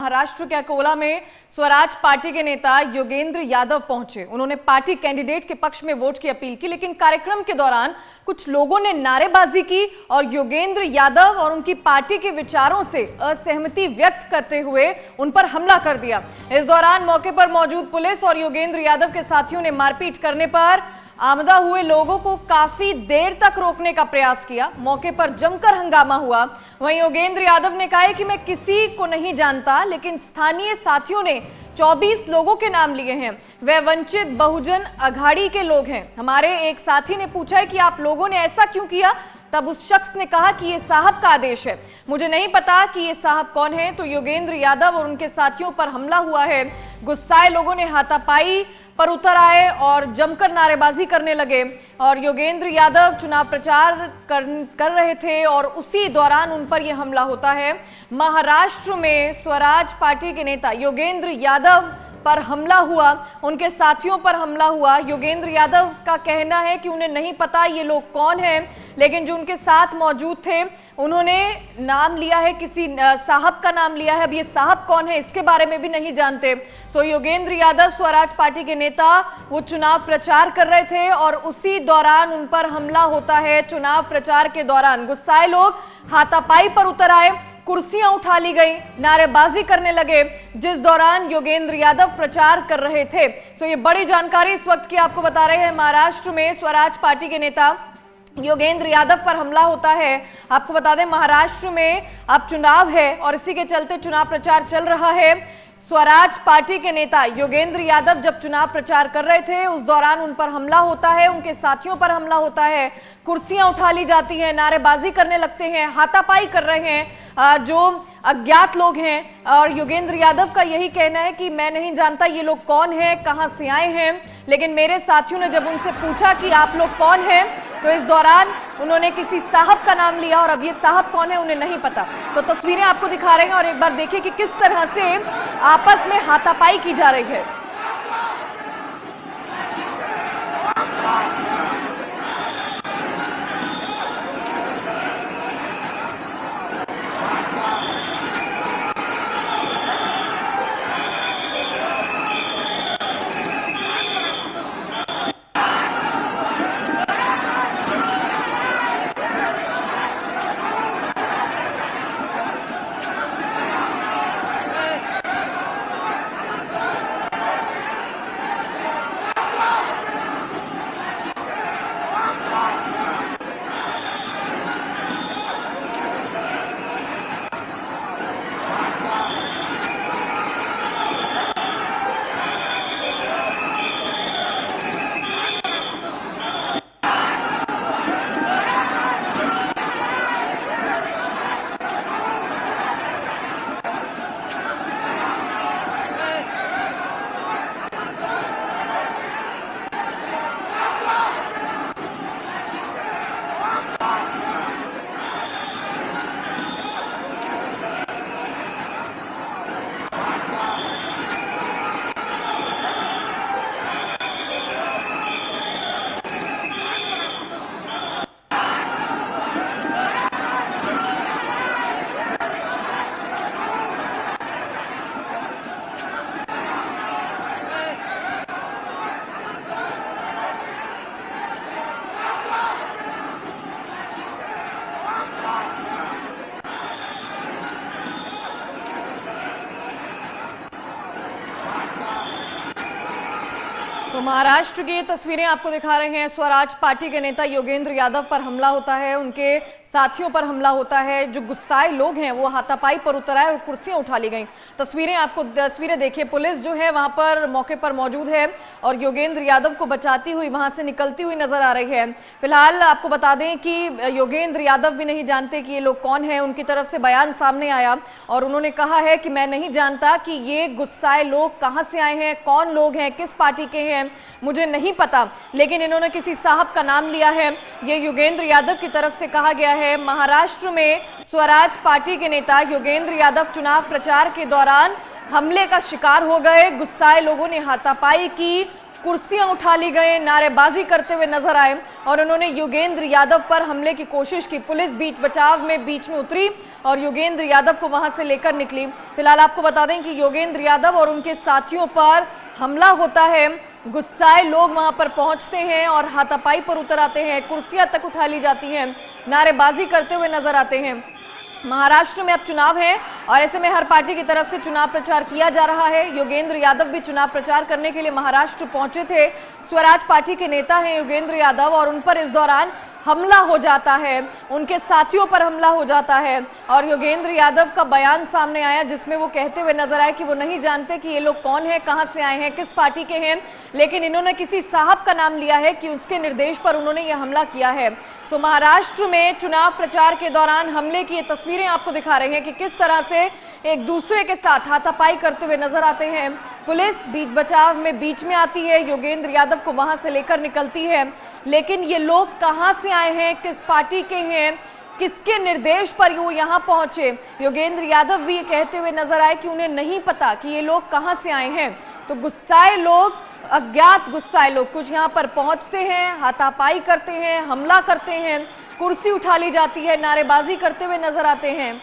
महाराष्ट्र के अकोला में स्वराज पार्टी के नेता योगेंद्र यादव पहुंचे। उन्होंने पार्टी कैंडिडेट के पक्ष में वोट की अपील की, लेकिन कार्यक्रम के दौरान कुछ लोगों ने नारेबाजी की और योगेंद्र यादव और उनकी पार्टी के विचारों से असहमति व्यक्त करते हुए उन पर हमला कर दिया। इस दौरान मौके पर मौजूद पुलिस और योगेंद्र यादव के साथियों ने मारपीट करने पर आमदा हुए लोगों को काफी देर तक रोकने का प्रयास किया। मौके पर जमकर हंगामा हुआ। वहीं योगेंद्र यादव ने कहा कि मैं किसी को नहीं जानता, लेकिन स्थानीय साथियों ने 24 लोगों के नाम लिए हैं। वे वंचित बहुजन अघाड़ी के लोग हैं। हमारे एक साथी ने पूछा है कि आप लोगों ने ऐसा क्यों किया, तब उस शख्स ने कहा कि ये साहब का आदेश है, मुझे नहीं पता कि ये साहब कौन है। तो योगेंद्र यादव और उनके साथियों पर हमला हुआ है। गुस्साए लोगों ने हाथापाई पर उतर आए और जमकर नारेबाजी करने लगे और योगेंद्र यादव चुनाव प्रचार कर रहे थे और उसी दौरान उन पर यह हमला होता है। महाराष्ट्र में स्वराज पार्टी के नेता योगेंद्र यादव पर हमला हुआ, उनके साथियों पर हमला हुआ। योगेंद्र यादव का कहना है कि उन्हें नहीं पता ये लोग कौन हैं, लेकिन जो उनके साथ मौजूद थे उन्होंने नाम लिया है, किसी साहब का नाम लिया है। अब ये साहब कौन है इसके बारे में भी नहीं जानते। तो योगेंद्र यादव स्वराज पार्टी के नेता वो चुनाव प्रचार कर रहे थे और उसी दौरान उन पर हमला होता है। चुनाव प्रचार के दौरान गुस्साए लोग हाथापाई पर उतर आए, कुर्सियां उठा ली गई, नारेबाजी करने लगे, जिस दौरान योगेंद्र यादव प्रचार कर रहे थे। तो ये बड़ी जानकारी इस वक्त की आपको बता रहे हैं। महाराष्ट्र में स्वराज पार्टी के नेता योगेंद्र यादव पर हमला होता है। आपको बता दें महाराष्ट्र में अब चुनाव है और इसी के चलते चुनाव प्रचार चल रहा है। स्वराज पार्टी के नेता योगेंद्र यादव जब चुनाव प्रचार कर रहे थे उस दौरान उन पर हमला होता है, उनके साथियों पर हमला होता है, कुर्सियां उठा ली जाती हैं, नारेबाजी करने लगते हैं, हाथापाई कर रहे हैं जो अज्ञात लोग हैं। और योगेंद्र यादव का यही कहना है कि मैं नहीं जानता ये लोग कौन हैं, कहां से आए हैं, लेकिन मेरे साथियों ने जब उनसे पूछा कि आप लोग कौन हैं तो इस दौरान उन्होंने किसी साहब का नाम लिया और अब ये साहब कौन है उन्हें नहीं पता। तो तस्वीरें आपको दिखा रहे हैं और एक बार देखिए कि किस तरह से आपस में हाथापाई की जा रही है। तो महाराष्ट्र की तस्वीरें आपको दिखा रहे हैं। स्वराज पार्टी के नेता योगेंद्र यादव पर हमला होता है, उनके साथियों पर हमला होता है। जो गुस्साए लोग हैं वो हाथापाई पर उतर आए और कुर्सियां उठा ली गई। तस्वीरें देखिए, पुलिस जो है वहां पर मौके पर मौजूद है और योगेंद्र यादव को बचाती हुई वहां से निकलती हुई नजर आ रही है। फिलहाल आपको बता दें कि योगेंद्र यादव भी नहीं जानते कि ये लोग कौन है। उनकी तरफ से बयान सामने आया और उन्होंने कहा है कि मैं नहीं जानता कि ये गुस्साए लोग कहां से आए हैं, कौन लोग हैं, किस पार्टी के हैं, मुझे नहीं पता, लेकिन इन्होंने किसी साहब का नाम लिया है। ये योगेंद्र यादव की तरफ से कहा गया है। महाराष्ट्र में स्वराज पार्टी के नेता योगेंद्र यादव चुनाव प्रचार के दौरान हमले का शिकार हो गए। गुस्साए लोगों ने हाथापाई की, कुर्सियां उठा ली गई, नारेबाजी करते हुए नजर आए और उन्होंने योगेंद्र यादव पर हमले की कोशिश की। पुलिस बीच बचाव में बीच में उतरी और योगेंद्र यादव को वहां से लेकर निकली। फिलहाल आपको बता दें कि योगेंद्र यादव और उनके साथियों पर हमला होता है। गुस्साए लोग वहां पर पहुंचते हैं और हाथापाई पर उतर आते हैं, कुर्सियां तक उठा ली जाती हैं, नारेबाजी करते हुए नजर आते हैं। महाराष्ट्र में अब चुनाव है और ऐसे में हर पार्टी की तरफ से चुनाव प्रचार किया जा रहा है। योगेंद्र यादव भी चुनाव प्रचार करने के लिए महाराष्ट्र पहुंचे थे। स्वराज पार्टी के नेता हैं योगेंद्र यादव और उन पर इस दौरान हमला हो जाता है, उनके साथियों पर हमला हो जाता है और योगेंद्र यादव का बयान सामने आया जिसमें वो कहते हुए नजर आए कि वो नहीं जानते कि ये लोग कौन है, कहां से आए हैं, किस पार्टी के हैं, लेकिन इन्होंने किसी साहब का नाम लिया है कि उसके निर्देश पर उन्होंने ये हमला किया है। तो महाराष्ट्र में चुनाव प्रचार के दौरान हमले की ये तस्वीरें आपको दिखा रहे हैं कि किस तरह से एक दूसरे के साथ हाथापाई करते हुए नजर आते हैं। पुलिस बीच बचाव में बीच में आती है, योगेंद्र यादव को वहां से लेकर निकलती है, लेकिन ये लोग कहां से आए हैं, किस पार्टी के हैं, किसके निर्देश पर वो यहाँ पहुंचे, योगेंद्र यादव भी ये कहते हुए नजर आए कि उन्हें नहीं पता कि ये लोग कहां से आए हैं। तो गुस्साए लोग, अज्ञात गुस्साए लोग कुछ यहाँ पर पहुंचते हैं, हाथापाई करते हैं, हमला करते हैं, कुर्सी उठा ली जाती है, नारेबाजी करते हुए नजर आते हैं।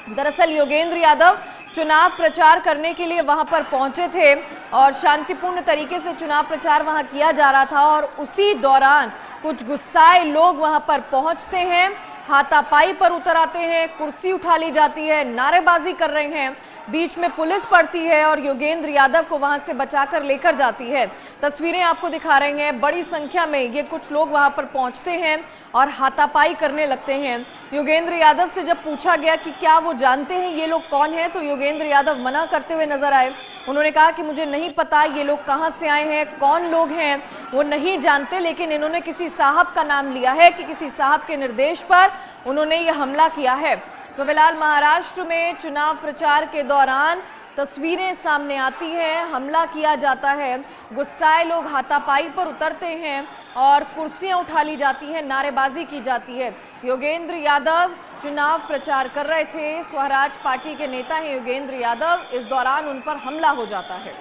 दरअसल योगेंद्र यादव चुनाव प्रचार करने के लिए वहां पर पहुंचे थे और शांतिपूर्ण तरीके से चुनाव प्रचार वहां किया जा रहा था और उसी दौरान कुछ गुस्साए लोग वहां पर पहुंचते हैं, हाथापाई पर उतर आते हैं, कुर्सी उठा ली जाती है, नारेबाजी कर रहे हैं, बीच में पुलिस पड़ती है और योगेंद्र यादव को वहां से बचाकर लेकर जाती है। तस्वीरें आपको दिखा रहे हैं, बड़ी संख्या में ये कुछ लोग वहां पर पहुंचते हैं और हाथापाई करने लगते हैं। योगेंद्र यादव से जब पूछा गया कि क्या वो जानते हैं ये लोग कौन हैं, तो योगेंद्र यादव मना करते हुए नजर आए। उन्होंने कहा कि मुझे नहीं पता ये लोग कहां से आए हैं, कौन लोग हैं, वो नहीं जानते, लेकिन इन्होंने किसी साहब का नाम लिया है कि किसी साहब के निर्देश पर उन्होंने ये हमला किया है। तो फिलहाल महाराष्ट्र में चुनाव प्रचार के दौरान तस्वीरें सामने आती हैं, हमला किया जाता है, गुस्साए लोग हाथापाई पर उतरते हैं और कुर्सियां उठा ली जाती हैं, नारेबाजी की जाती है। योगेंद्र यादव चुनाव प्रचार कर रहे थे, स्वराज पार्टी के नेता हैं योगेंद्र यादव, इस दौरान उन पर हमला हो जाता है।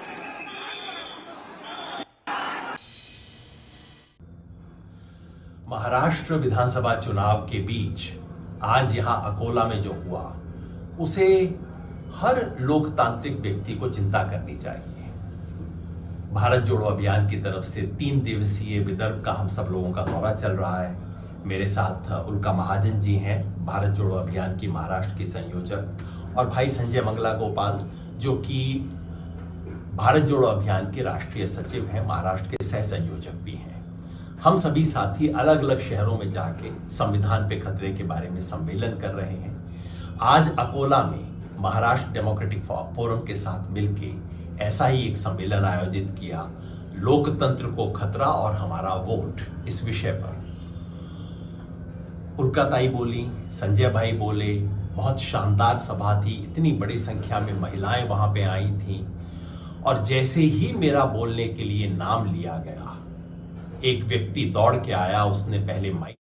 महाराष्ट्र विधानसभा चुनाव के बीच आज यहां अकोला में जो हुआ उसे हर लोकतांत्रिक व्यक्ति को चिंता करनी चाहिए। भारत जोड़ो अभियान की तरफ से 3 दिवसीय विदर्भ का हम सब लोगों का दौरा चल रहा है। मेरे साथ उल्का महाजन जी हैं, भारत जोड़ो अभियान की महाराष्ट्र की संयोजक, और भाई संजय मंगला गोपाल जो कि भारत जोड़ो अभियान के राष्ट्रीय सचिव हैं, महाराष्ट्र के सह संयोजक भी हैं। हम सभी साथी अलग अलग शहरों में जाके संविधान पे खतरे के बारे में सम्मेलन कर रहे हैं। आज अकोला में महाराष्ट्र डेमोक्रेटिक फोरम के साथ मिलके ऐसा ही एक सम्मेलन आयोजित किया, लोकतंत्र को खतरा और हमारा वोट, इस विषय पर उल्का ताई बोली, संजय भाई बोले, बहुत शानदार सभा थी, इतनी बड़ी संख्या में महिलाएं वहां पे आई थी और जैसे ही मेरा बोलने के लिए नाम लिया गया, एक व्यक्ति दौड़ के आया, उसने पहले माइक